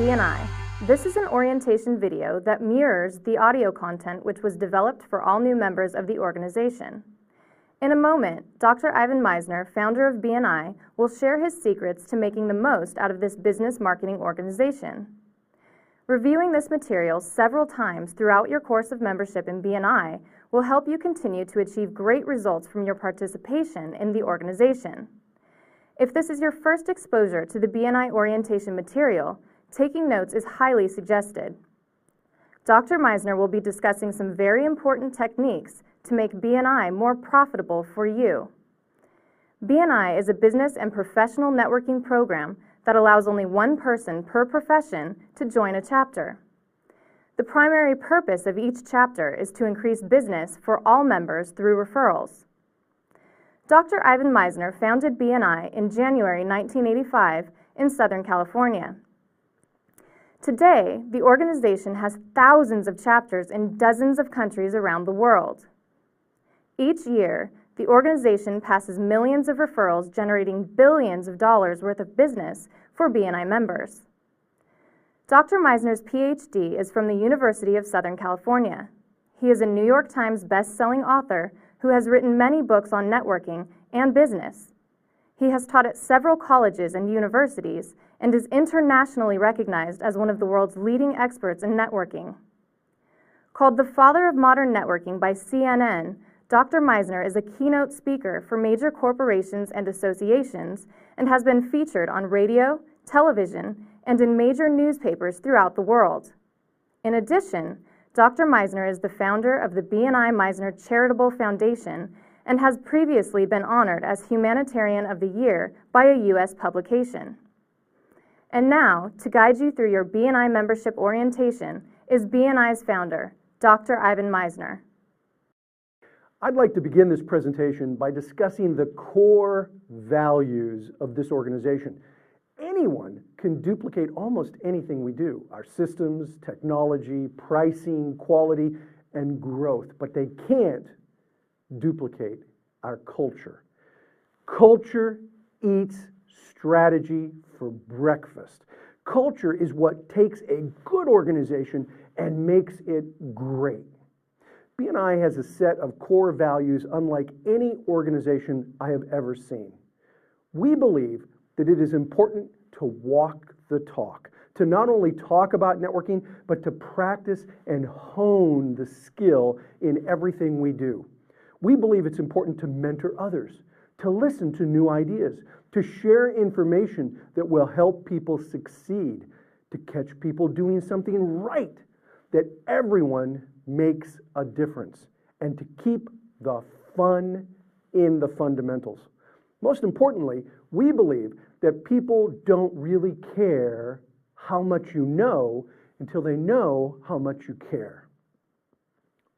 BNI. This is an orientation video that mirrors the audio content which was developed for all new members of the organization. In a moment, Dr. Ivan Meisner, founder of BNI, will share his secrets to making the most out of this business marketing organization. Reviewing this material several times throughout your course of membership in BNI will help you continue to achieve great results from your participation in the organization. If this is your first exposure to the BNI orientation material, taking notes is highly suggested. Dr. Meisner will be discussing some very important techniques to make BNI more profitable for you. BNI is a business and professional networking program that allows only one person per profession to join a chapter. The primary purpose of each chapter is to increase business for all members through referrals. Dr. Ivan Meisner founded BNI in January 1985 in Southern California. Today, the organization has thousands of chapters in dozens of countries around the world. Each year, the organization passes millions of referrals, generating billions of dollars worth of business for BNI members. Dr. Meisner's PhD is from the University of Southern California. He is a New York Times best-selling author who has written many books on networking and business. He has taught at several colleges and universities and is internationally recognized as one of the world's leading experts in networking. Called the father of modern networking by CNN, Dr. Meisner is a keynote speaker for major corporations and associations and has been featured on radio, television, and in major newspapers throughout the world. In addition, Dr. Meisner is the founder of the BNI Meisner Charitable Foundation and has previously been honored as Humanitarian of the Year by a U.S. publication. And now, to guide you through your BNI membership orientation, is BNI's founder, Dr. Ivan Meisner. I'd like to begin this presentation by discussing the core values of this organization. Anyone can duplicate almost anything we do, our systems, technology, pricing, quality, and growth, but they can't duplicate our culture. Culture eats strategy for breakfast. Culture is what takes a good organization and makes it great. BNI has a set of core values unlike any organization I have ever seen. We believe that it is important to walk the talk, to not only talk about networking, but to practice and hone the skill in everything we do. We believe it's important to mentor others, to listen to new ideas, to share information that will help people succeed, to catch people doing something right, that everyone makes a difference, and to keep the fun in the fundamentals. Most importantly, we believe that people don't really care how much you know until they know how much you care.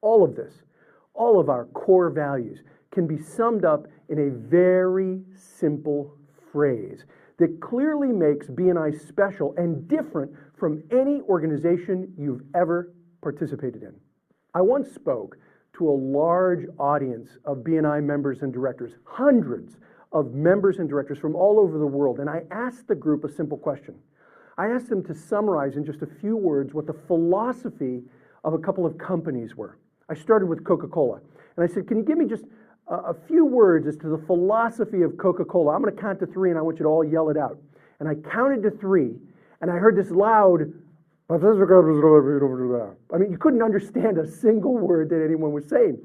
All of this, all of our core values, can be summed up in a very simple phrase that clearly makes BNI special and different from any organization you've ever participated in. I once spoke to a large audience of BNI members and directors, hundreds of members and directors from all over the world, and I asked the group a simple question. I asked them to summarize in just a few words what the philosophy of a couple of companies were. I started with Coca-Cola, and I said, can you give me just a few words as to the philosophy of Coca-Cola? I'm going to count to three, and I want you to all yell it out. And I counted to three, and I heard this loud, I mean, you couldn't understand a single word that anyone was saying.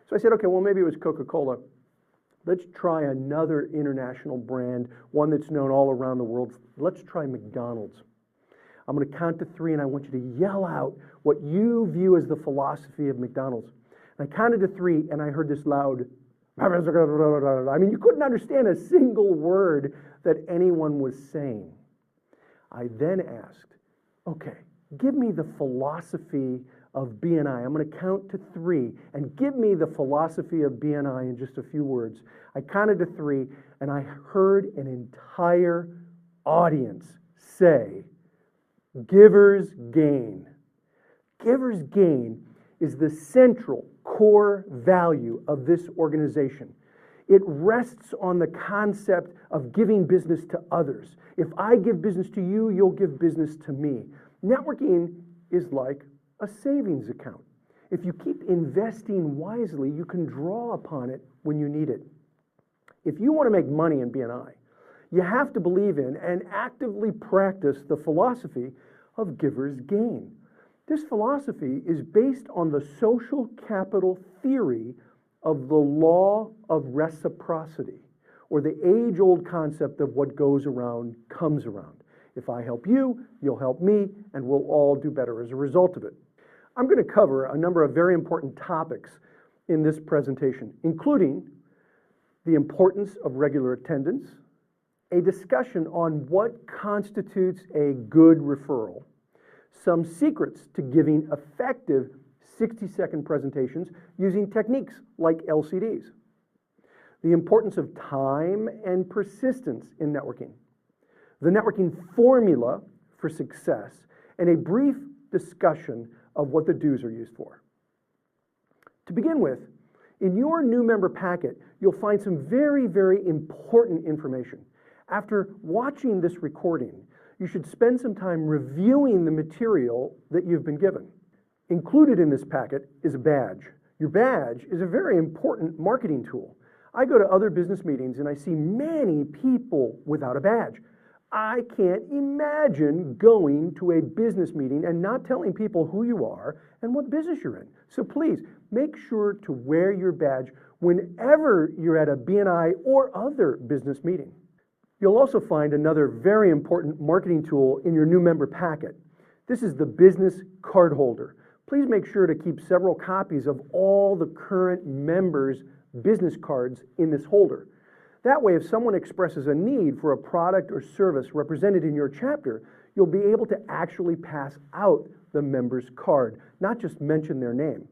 So I said, okay, well, maybe it was Coca-Cola. Let's try another international brand, one that's known all around the world. Let's try McDonald's. I'm going to count to three, and I want you to yell out what you view as the philosophy of McDonald's. And I counted to three, and I heard this loud, I mean, you couldn't understand a single word that anyone was saying. I then asked, okay, give me the philosophy of BNI. I'm going to count to three, and give me the philosophy of BNI in just a few words. I counted to three, and I heard an entire audience say, givers gain. Givers gain is the central core value of this organization. It rests on the concept of giving business to others. If I give business to you, you'll give business to me. Networking is like a savings account. If you keep investing wisely, you can draw upon it when you need it. If you want to make money in BNI, you have to believe in and actively practice the philosophy of giver's gain. This philosophy is based on the social capital theory of the law of reciprocity, or the age-old concept of what goes around comes around. If I help you, you'll help me, and we'll all do better as a result of it. I'm going to cover a number of very important topics in this presentation, including the importance of regular attendance, a discussion on what constitutes a good referral, some secrets to giving effective 60-second presentations using techniques like LCDs, the importance of time and persistence in networking, the networking formula for success, and a brief discussion of what the do's are used for. To begin with, in your new member packet, you'll find some very, very important information. After watching this recording, you should spend some time reviewing the material that you've been given. Included in this packet is a badge. Your badge is a very important marketing tool. I go to other business meetings and I see many people without a badge. I can't imagine going to a business meeting and not telling people who you are and what business you're in. So please, make sure to wear your badge whenever you're at a BNI or other business meeting. You'll also find another very important marketing tool in your new member packet. This is the business card holder. Please make sure to keep several copies of all the current members' business cards in this holder. That way, if someone expresses a need for a product or service represented in your chapter, you'll be able to actually pass out the member's card, not just mention their name.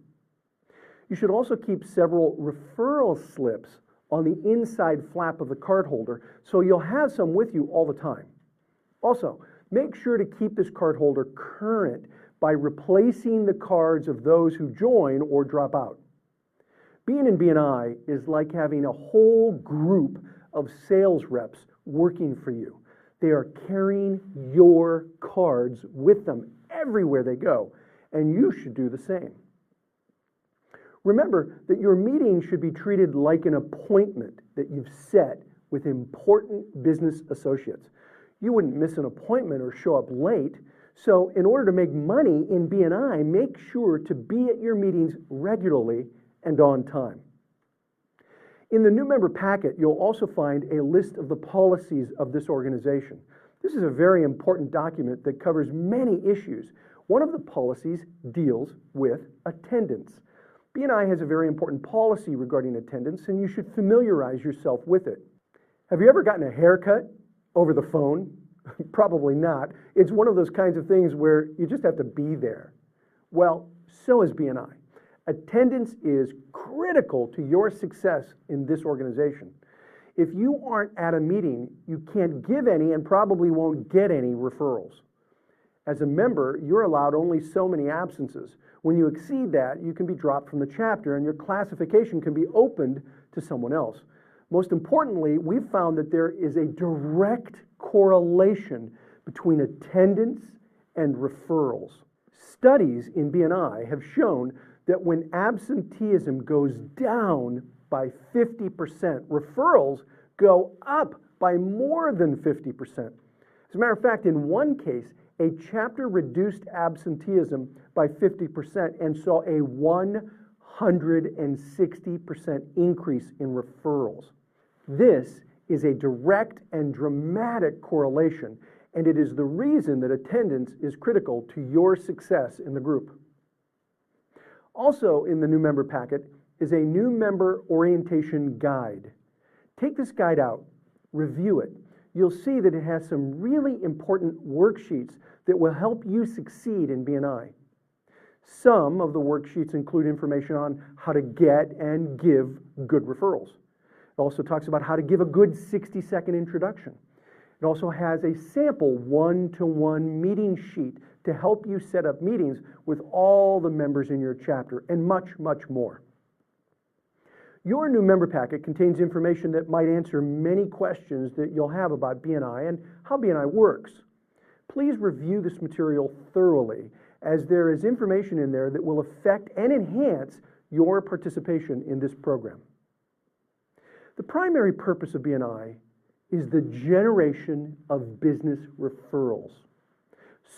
You should also keep several referral slips on the inside flap of the card holder, so you'll have some with you all the time. Also, make sure to keep this card holder current by replacing the cards of those who join or drop out. Being in BNI is like having a whole group of sales reps working for you. They are carrying your cards with them everywhere they go, and you should do the same. Remember that your meeting should be treated like an appointment that you've set with important business associates. You wouldn't miss an appointment or show up late, so in order to make money in BNI, make sure to be at your meetings regularly and on time. In the new member packet, you'll also find a list of the policies of this organization. This is a very important document that covers many issues. One of the policies deals with attendance. BNI has a very important policy regarding attendance, and you should familiarize yourself with it. Have you ever gotten a haircut over the phone? Probably not. It's one of those kinds of things where you just have to be there. Well, so is BNI. Attendance is critical to your success in this organization. If you aren't at a meeting, you can't give any and probably won't get any referrals. As a member, you're allowed only so many absences. When you exceed that, you can be dropped from the chapter and your classification can be opened to someone else. Most importantly, we've found that there is a direct correlation between attendance and referrals. Studies in BNI have shown that when absenteeism goes down by 50%, referrals go up by more than 50%. As a matter of fact, in one case, a chapter reduced absenteeism by 50% and saw a 160% increase in referrals. This is a direct and dramatic correlation, and it is the reason that attendance is critical to your success in the group. Also in the new member packet is a new member orientation guide. Take this guide out, review it. You'll see that it has some really important worksheets that will help you succeed in BNI. Some of the worksheets include information on how to get and give good referrals. It also talks about how to give a good 60-second introduction. It also has a sample one-to-one meeting sheet to help you set up meetings with all the members in your chapter, and much, much more. Your new member packet contains information that might answer many questions that you'll have about BNI and how BNI works. Please review this material thoroughly, as there is information in there that will affect and enhance your participation in this program. The primary purpose of BNI is the generation of business referrals.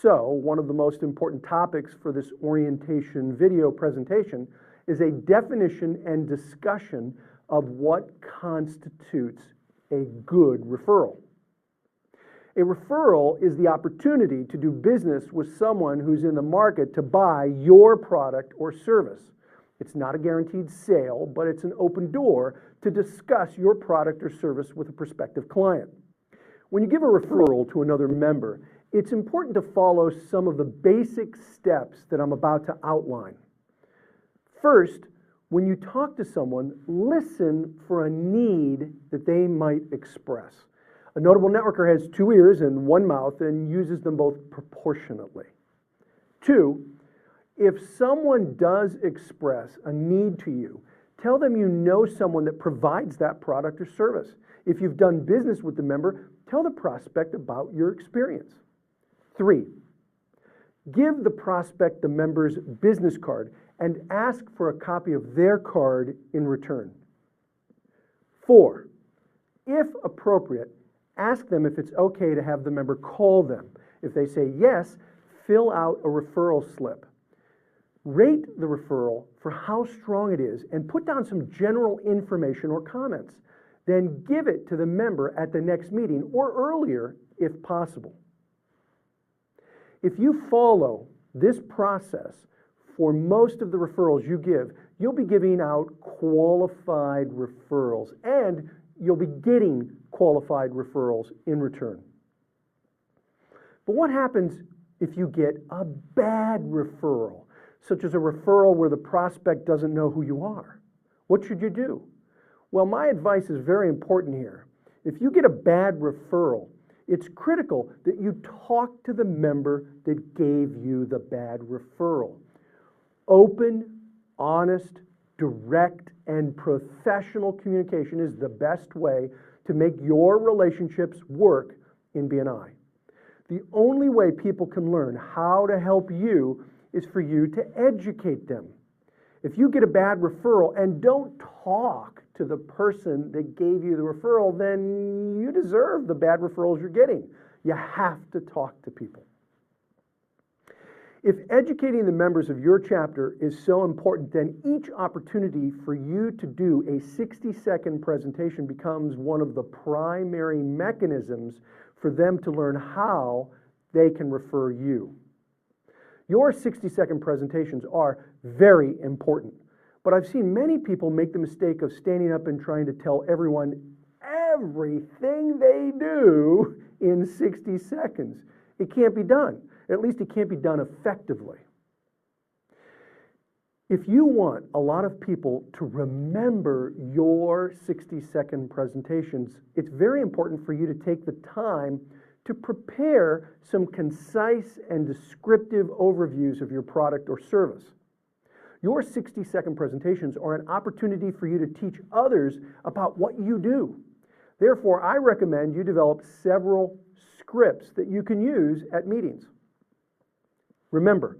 So, one of the most important topics for this orientation video presentation is a definition and discussion of what constitutes a good referral. A referral is the opportunity to do business with someone who's in the market to buy your product or service. It's not a guaranteed sale, but it's an open door to discuss your product or service with a prospective client. When you give a referral to another member, it's important to follow some of the basic steps that I'm about to outline. First, when you talk to someone, listen for a need that they might express. A notable networker has 2 ears and 1 mouth and uses them both proportionately. 2, if someone does express a need to you, tell them you know someone that provides that product or service. If you've done business with the member, tell the prospect about your experience. 3, give the prospect the member's business card and ask for a copy of their card in return. 4, if appropriate, ask them if it's okay to have the member call them. If they say yes, fill out a referral slip. Rate the referral for how strong it is and put down some general information or comments. Then give it to the member at the next meeting or earlier if possible. If you follow this process for most of the referrals you give, you'll be giving out qualified referrals and you'll be getting qualified referrals in return. But what happens if you get a bad referral, such as a referral where the prospect doesn't know who you are? What should you do? Well, my advice is very important here. If you get a bad referral, it's critical that you talk to the member that gave you the bad referral. Open, honest, direct, and professional communication is the best way to make your relationships work in BNI. The only way people can learn how to help you is for you to educate them. If you get a bad referral and don't talk to the person that gave you the referral, then you deserve the bad referrals you're getting. You have to talk to people. If educating the members of your chapter is so important, then each opportunity for you to do a 60-second presentation becomes one of the primary mechanisms for them to learn how they can refer you. Your 60-second presentations are very important, but I've seen many people make the mistake of standing up and trying to tell everyone everything they do in 60 seconds. It can't be done. At least it can't be done effectively. If you want a lot of people to remember your 60-second presentations, it's very important for you to take the time to prepare some concise and descriptive overviews of your product or service. Your 60-second presentations are an opportunity for you to teach others about what you do. Therefore, I recommend you develop several scripts that you can use at meetings. Remember,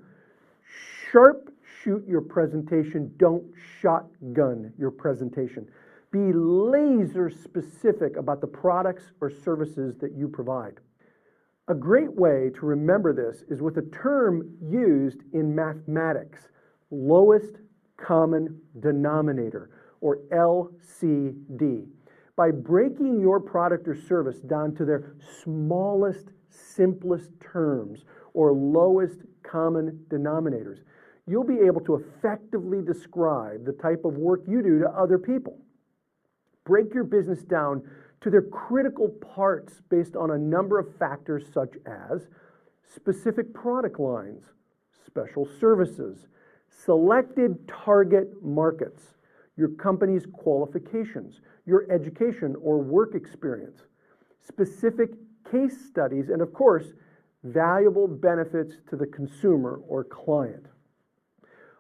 sharpshoot your presentation, don't shotgun your presentation. Be laser specific about the products or services that you provide. A great way to remember this is with a term used in mathematics, lowest common denominator, or LCD. By breaking your product or service down to their smallest, simplest terms, or lowest common denominators, you'll be able to effectively describe the type of work you do to other people. Break your business down to their critical parts based on a number of factors such as specific product lines, special services, selected target markets, your company's qualifications, your education or work experience, specific case studies, and of course, valuable benefits to the consumer or client.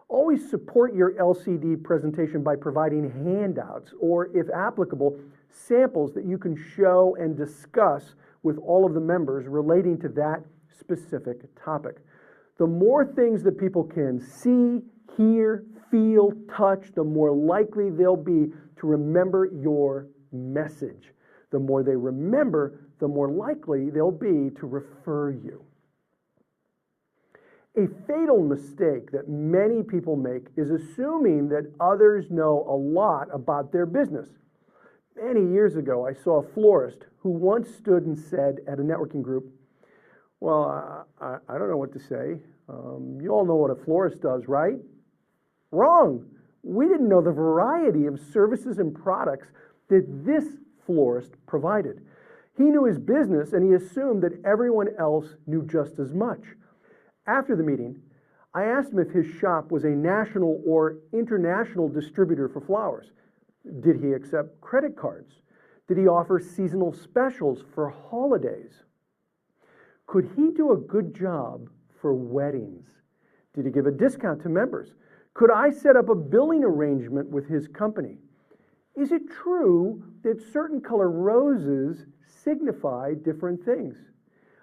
Always support your LCD presentation by providing handouts or, if applicable, samples that you can show and discuss with all of the members relating to that specific topic. The more things that people can see, hear, feel, touch, the more likely they'll be to remember your message. The more they remember, the more likely they'll be to refer you. A fatal mistake that many people make is assuming that others know a lot about their business. Many years ago, I saw a florist who once stood and said at a networking group, "Well, I don't know what to say. You all know what a florist does, right?" Wrong. We didn't know the variety of services and products that this florist provided. He knew his business and he assumed that everyone else knew just as much. After the meeting, I asked him if his shop was a national or international distributor for flowers. Did he accept credit cards? Did he offer seasonal specials for holidays? Could he do a good job for weddings? Did he give a discount to members? Could I set up a billing arrangement with his company? Is it true that certain color roses signify different things?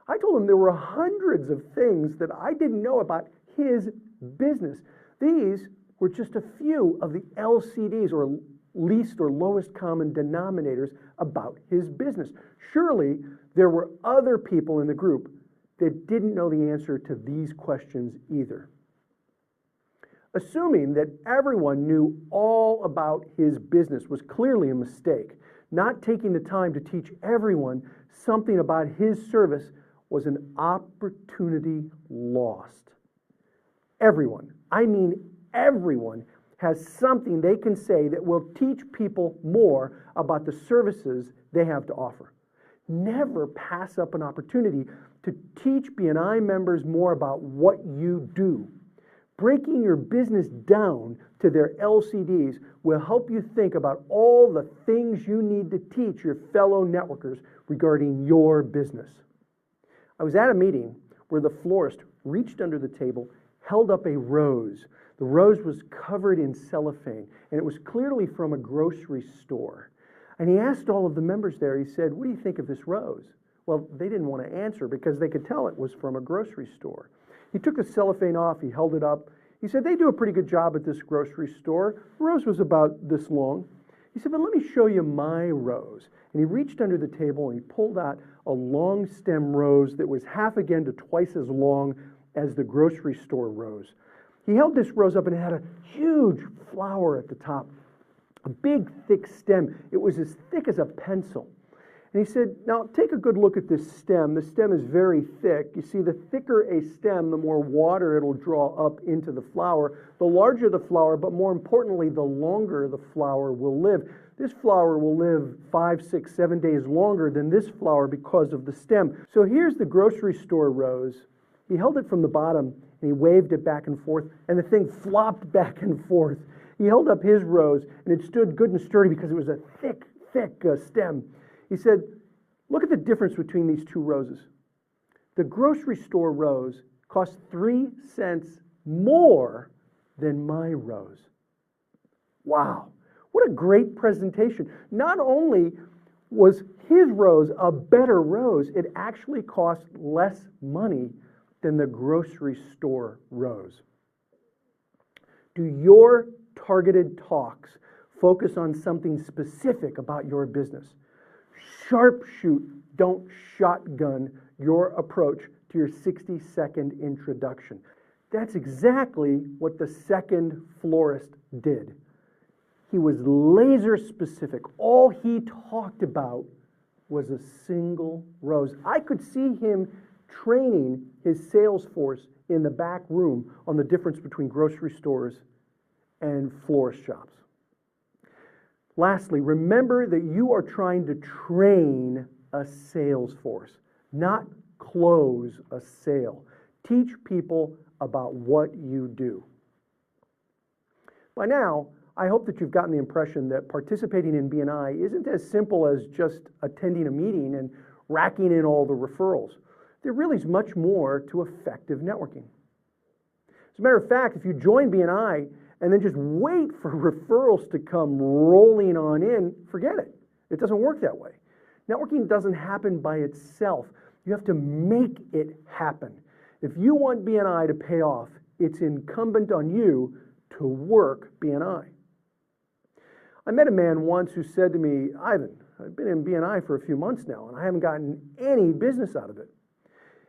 I told him there were hundreds of things that I didn't know about his business. These were just a few of the LCDs, or least or lowest common denominators, about his business. Surely there were other people in the group that didn't know the answer to these questions either. Assuming that everyone knew all about his business was clearly a mistake. Not taking the time to teach everyone something about his service was an opportunity lost. Everyone, I mean everyone, has something they can say that will teach people more about the services they have to offer. Never pass up an opportunity to teach BNI members more about what you do. Breaking your business down to their LCDs will help you think about all the things you need to teach your fellow networkers regarding your business. I was at a meeting where the florist reached under the table, held up a rose. The rose was covered in cellophane, and it was clearly from a grocery store. And he asked all of the members there, he said, "What do you think of this rose?" Well, they didn't want to answer because they could tell it was from a grocery store. He took the cellophane off, he held it up. He said, "They do a pretty good job at this grocery store." The rose was about this long. He said, "But let me show you my rose." And he reached under the table and he pulled out a long stem rose that was half again to twice as long as the grocery store rose. He held this rose up and it had a huge flower at the top, a big thick stem. It was as thick as a pencil. And he said, "Now take a good look at this stem. The stem is very thick. You see, the thicker a stem, the more water it'll draw up into the flower. The larger the flower, but more importantly, the longer the flower will live. This flower will live 5, 6, 7 days longer than this flower because of the stem." So here's the grocery store rose. He held it from the bottom and he waved it back and forth, and the thing flopped back and forth. He held up his rose and it stood good and sturdy because it was a thick stem. He said, "Look at the difference between these two roses. The grocery store rose cost 3 cents more than my rose." Wow, what a great presentation. Not only was his rose a better rose, it actually cost less money than the grocery store rose. Do your targeted talks focus on something specific about your business? Sharpshoot, don't shotgun your approach to your 60-second introduction. That's exactly what the second florist did. He was laser specific. All he talked about was a single rose. I could see him training his sales force in the back room on the difference between grocery stores and florist shops. Lastly, remember that you are trying to train a sales force, not close a sale. Teach people about what you do. By now, I hope that you've gotten the impression that participating in BNI isn't as simple as just attending a meeting and racking in all the referrals. There really is much more to effective networking. As a matter of fact, if you join BNI and then just wait for referrals to come rolling on in, forget it. It doesn't work that way. Networking doesn't happen by itself. You have to make it happen. If you want BNI to pay off, it's incumbent on you to work BNI. I met a man once who said to me, Ivan, I've been in BNI for a few months now and I haven't gotten any business out of it.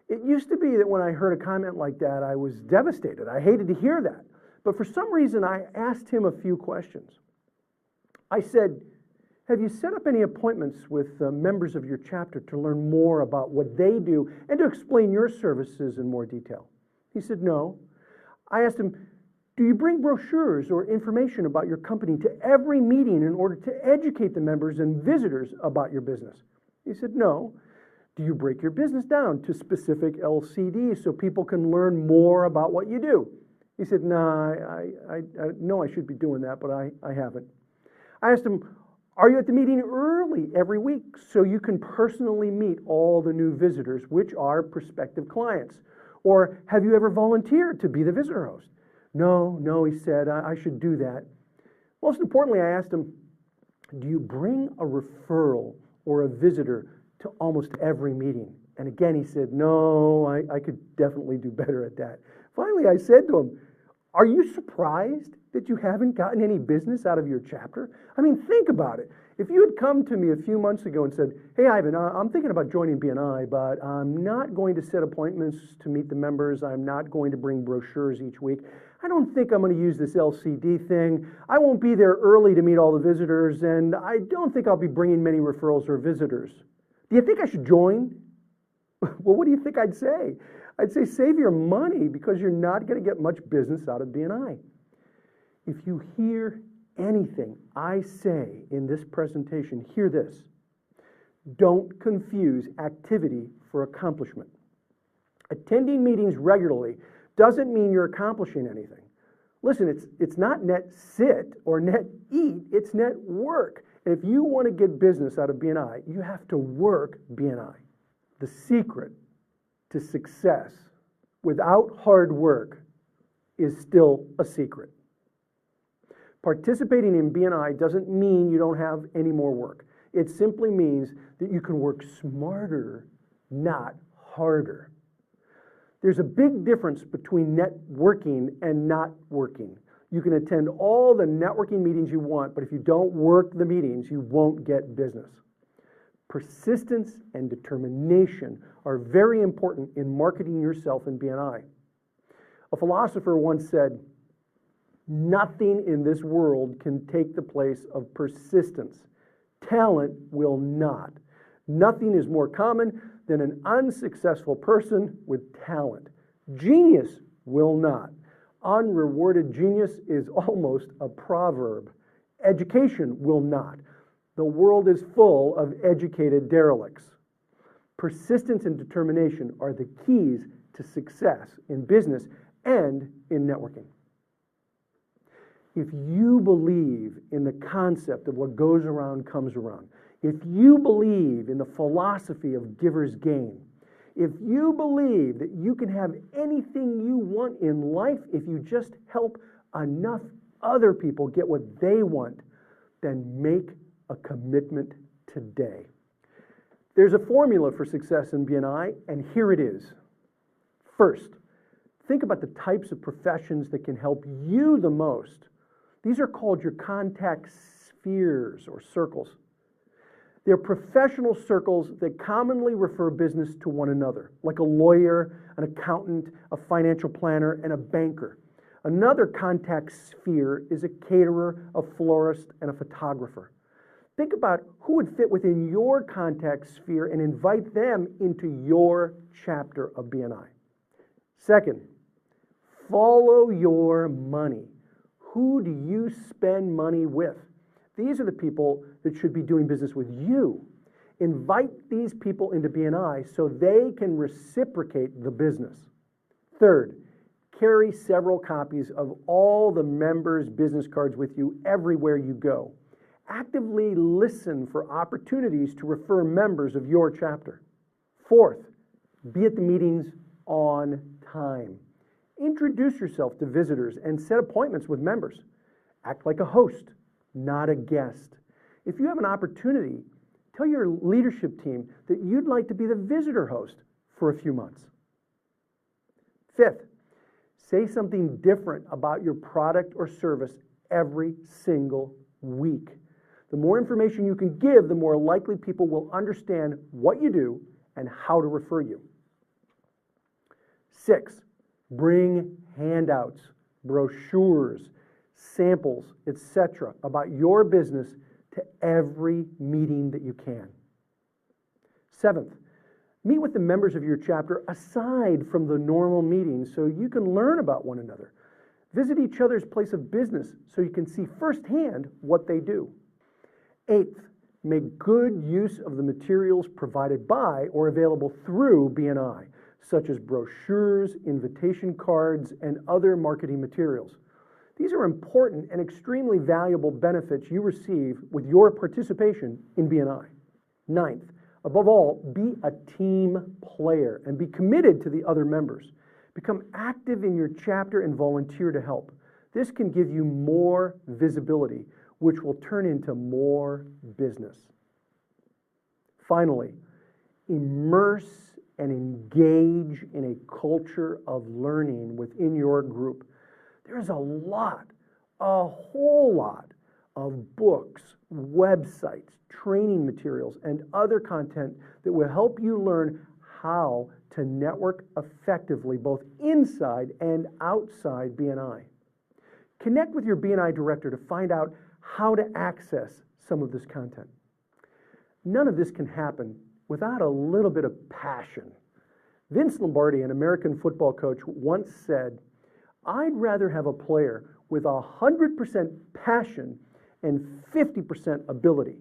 It used to be that when I heard a comment like that, I was devastated. I hated to hear that. But for some reason, I asked him a few questions. I said, have you set up any appointments with members of your chapter to learn more about what they do and to explain your services in more detail? He said, no. I asked him, do you bring brochures or information about your company to every meeting in order to educate the members and visitors about your business? He said, no. Do you break your business down to specific LCDs so people can learn more about what you do? He said, no, I know I should be doing that, but I haven't. I asked him, are you at the meeting early every week so you can personally meet all the new visitors, which are prospective clients? Or have you ever volunteered to be the visitor host? No, he said, I should do that. Most importantly, I asked him, do you bring a referral or a visitor to almost every meeting? And again, he said, no, I could definitely do better at that. Finally, I said to him, are you surprised that you haven't gotten any business out of your chapter? I mean, think about it. If you had come to me a few months ago and said, hey, Ivan, I'm thinking about joining BNI, but I'm not going to set appointments to meet the members. I'm not going to bring brochures each week. I don't think I'm going to use this LCD thing. I won't be there early to meet all the visitors, and I don't think I'll be bringing many referrals or visitors. Do you think I should join? Well, what do you think I'd say? I'd say save your money because you're not going to get much business out of BNI. If you hear anything I say in this presentation, hear this. Don't confuse activity for accomplishment. Attending meetings regularly doesn't mean you're accomplishing anything. Listen, it's not net sit or net eat, it's net work. And if you want to get business out of BNI, you have to work BNI. The secret to success without hard work is still a secret. Participating in BNI doesn't mean you don't have any more work. It simply means that you can work smarter, not harder. There's a big difference between networking and not working. You can attend all the networking meetings you want, but if you don't work the meetings, you won't get business. Persistence and determination are very important in marketing yourself in BNI. A philosopher once said, nothing in this world can take the place of persistence. Talent will not. Nothing is more common than an unsuccessful person with talent. Genius will not. Unrewarded genius is almost a proverb. Education will not. The world is full of educated derelicts. Persistence and determination are the keys to success in business and in networking. If you believe in the concept of what goes around comes around, if you believe in the philosophy of giver's gain, if you believe that you can have anything you want in life if you just help enough other people get what they want, then make a commitment today. There's a formula for success in BNI, and here it is. First, think about the types of professions that can help you the most. These are called your contact spheres or circles. They're professional circles that commonly refer business to one another, like a lawyer, an accountant, a financial planner, and a banker. Another contact sphere is a caterer, a florist, and a photographer. Think about who would fit within your contact sphere and invite them into your chapter of BNI. Second, follow your money. Who do you spend money with? These are the people that should be doing business with you. Invite these people into BNI so they can reciprocate the business. Third, carry several copies of all the members' business cards with you everywhere you go. Actively listen for opportunities to refer members of your chapter. Fourth, be at the meetings on time. Introduce yourself to visitors and set appointments with members. Act like a host, not a guest. If you have an opportunity, tell your leadership team that you'd like to be the visitor host for a few months. Fifth, say something different about your product or service every single week. The more information you can give, the more likely people will understand what you do and how to refer you. 6, bring handouts, brochures, samples, etc. about your business to every meeting that you can. 7th, meet with the members of your chapter aside from the normal meetings so you can learn about one another. Visit each other's place of business so you can see firsthand what they do. 8th, make good use of the materials provided by or available through BNI, such as brochures, invitation cards, and other marketing materials. These are important and extremely valuable benefits you receive with your participation in BNI. 9th, above all, be a team player and be committed to the other members. Become active in your chapter and volunteer to help. This can give you more visibility, which will turn into more business. Finally, immerse and engage in a culture of learning within your group. There's a whole lot of books, websites, training materials, and other content that will help you learn how to network effectively both inside and outside BNI. Connect with your BNI director to find out how to access some of this content. None of this can happen without a little bit of passion. Vince Lombardi, an American football coach, once said, "I'd rather have a player with 100% passion and 50% ability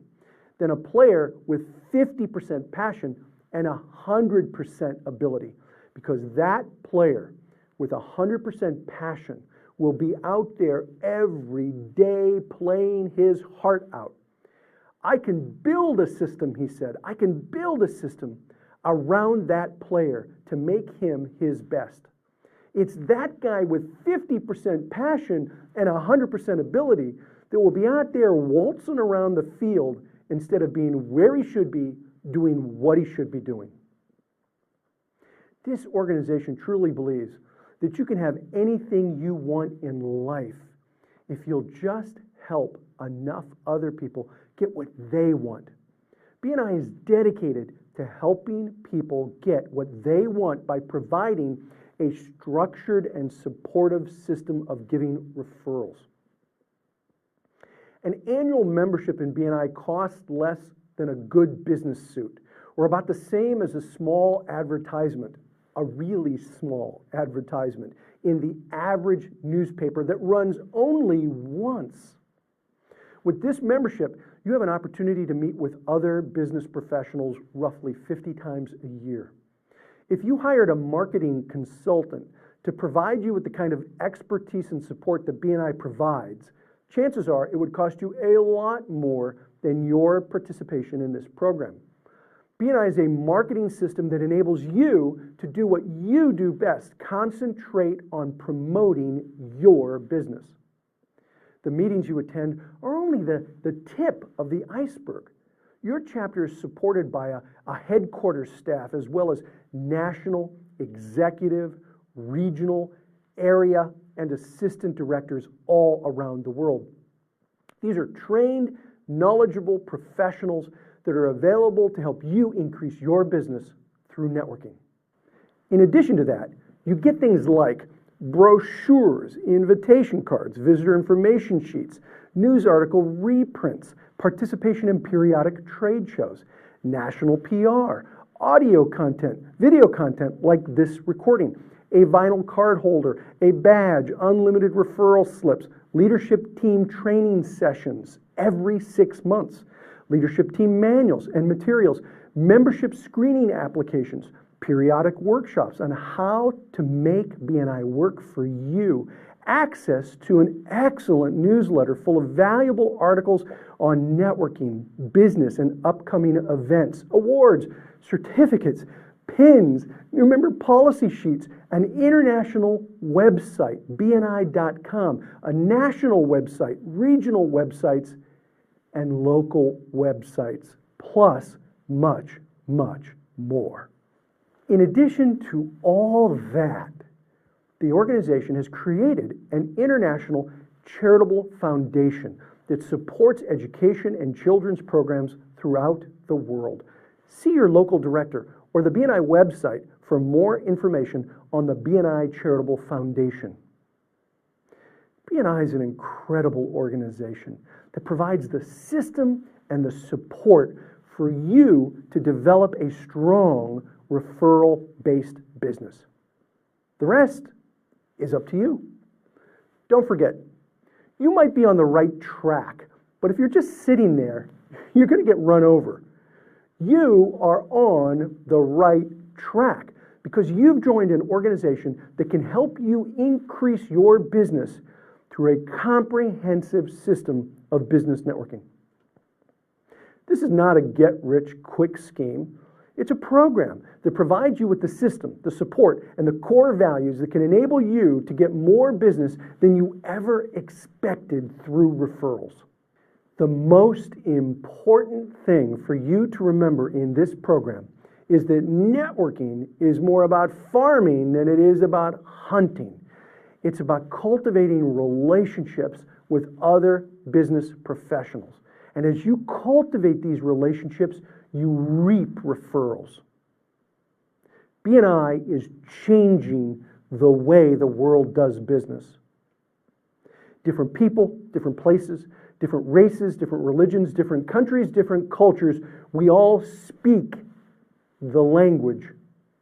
than a player with 50% passion and 100% ability, because that player with 100% passion will be out there every day playing his heart out. I can build a system," he said, "I can build a system around that player to make him his best. It's that guy with 50% passion and 100% ability that will be out there waltzing around the field instead of being where he should be, doing what he should be doing." This organization truly believes that you can have anything you want in life if you'll just help enough other people get what they want. BNI is dedicated to helping people get what they want by providing a structured and supportive system of giving referrals. An annual membership in BNI costs less than a good business suit, or about the same as a small advertisement, a really small advertisement, in the average newspaper that runs only once. With this membership, you have an opportunity to meet with other business professionals roughly 50 times a year. If you hired a marketing consultant to provide you with the kind of expertise and support that BNI provides, chances are it would cost you a lot more than your participation in this program. BNI is a marketing system that enables you to do what you do best: concentrate on promoting your business. The meetings you attend are only the tip of the iceberg. Your chapter is supported by a headquarters staff as well as national, executive, regional, area, and assistant directors all around the world. These are trained, knowledgeable professionals that are available to help you increase your business through networking. In addition to that, you get things like brochures, invitation cards, visitor information sheets, news article reprints, participation in periodic trade shows, national PR, audio content, video content like this recording, a vinyl card holder, a badge, unlimited referral slips, leadership team training sessions every 6 months, leadership team manuals and materials, membership screening applications, periodic workshops on how to make BNI work for you, access to an excellent newsletter full of valuable articles on networking, business, and upcoming events, awards, certificates, pins, new member policy sheets, an international website, bni.com, a national website, regional websites, and local websites, plus much, much more. In addition to all that, the organization has created an international charitable foundation that supports education and children's programs throughout the world. See your local director or the BNI website for more information on the BNI Charitable Foundation. BNI is an incredible organization that provides the system and the support for you to develop a strong referral-based business. The rest is up to you. Don't forget, you might be on the right track, but if you're just sitting there, you're going to get run over. You are on the right track because you've joined an organization that can help you increase your business through a comprehensive system of business networking. This is not a get-rich-quick scheme. It's a program that provides you with the system, the support, and the core values that can enable you to get more business than you ever expected through referrals. The most important thing for you to remember in this program is that networking is more about farming than it is about hunting. It's about cultivating relationships with other business professionals. And as you cultivate these relationships, you reap referrals. BNI is changing the way the world does business. Different people, different places, different races, different religions, different countries, different cultures, we all speak the language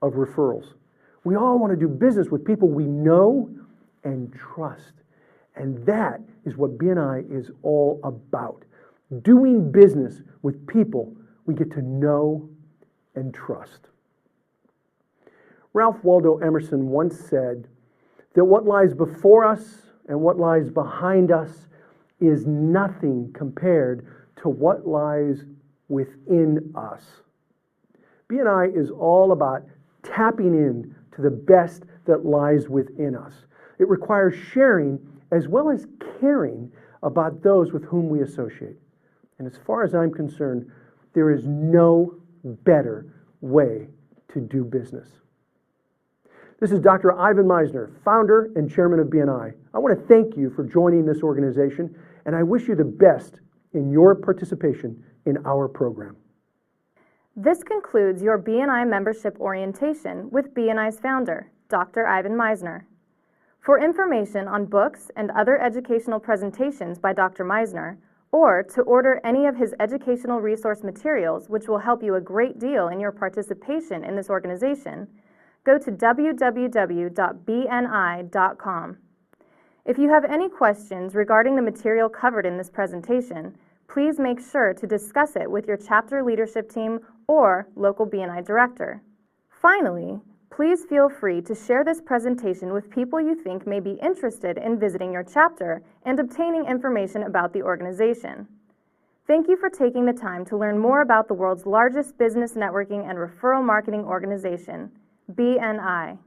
of referrals. We all want to do business with people we know and trust. And that is what BNI is all about. Doing business with people we get to know and trust. Ralph Waldo Emerson once said that what lies before us and what lies behind us is nothing compared to what lies within us. BNI is all about tapping in to the best that lies within us. It requires sharing as well as caring about those with whom we associate. And as far as I'm concerned, there is no better way to do business. This is Dr. Ivan Meisner, founder and chairman of BNI. I want to thank you for joining this organization, and I wish you the best in your participation in our program. This concludes your BNI membership orientation with BNI's founder, Dr. Ivan Meisner. For information on books and other educational presentations by Dr. Meisner, or to order any of his educational resource materials, which will help you a great deal in your participation in this organization, go to www.bni.com. If you have any questions regarding the material covered in this presentation, please make sure to discuss it with your chapter leadership team or local BNI director. Finally, please feel free to share this presentation with people you think may be interested in visiting your chapter and obtaining information about the organization. Thank you for taking the time to learn more about the world's largest business networking and referral marketing organization, BNI.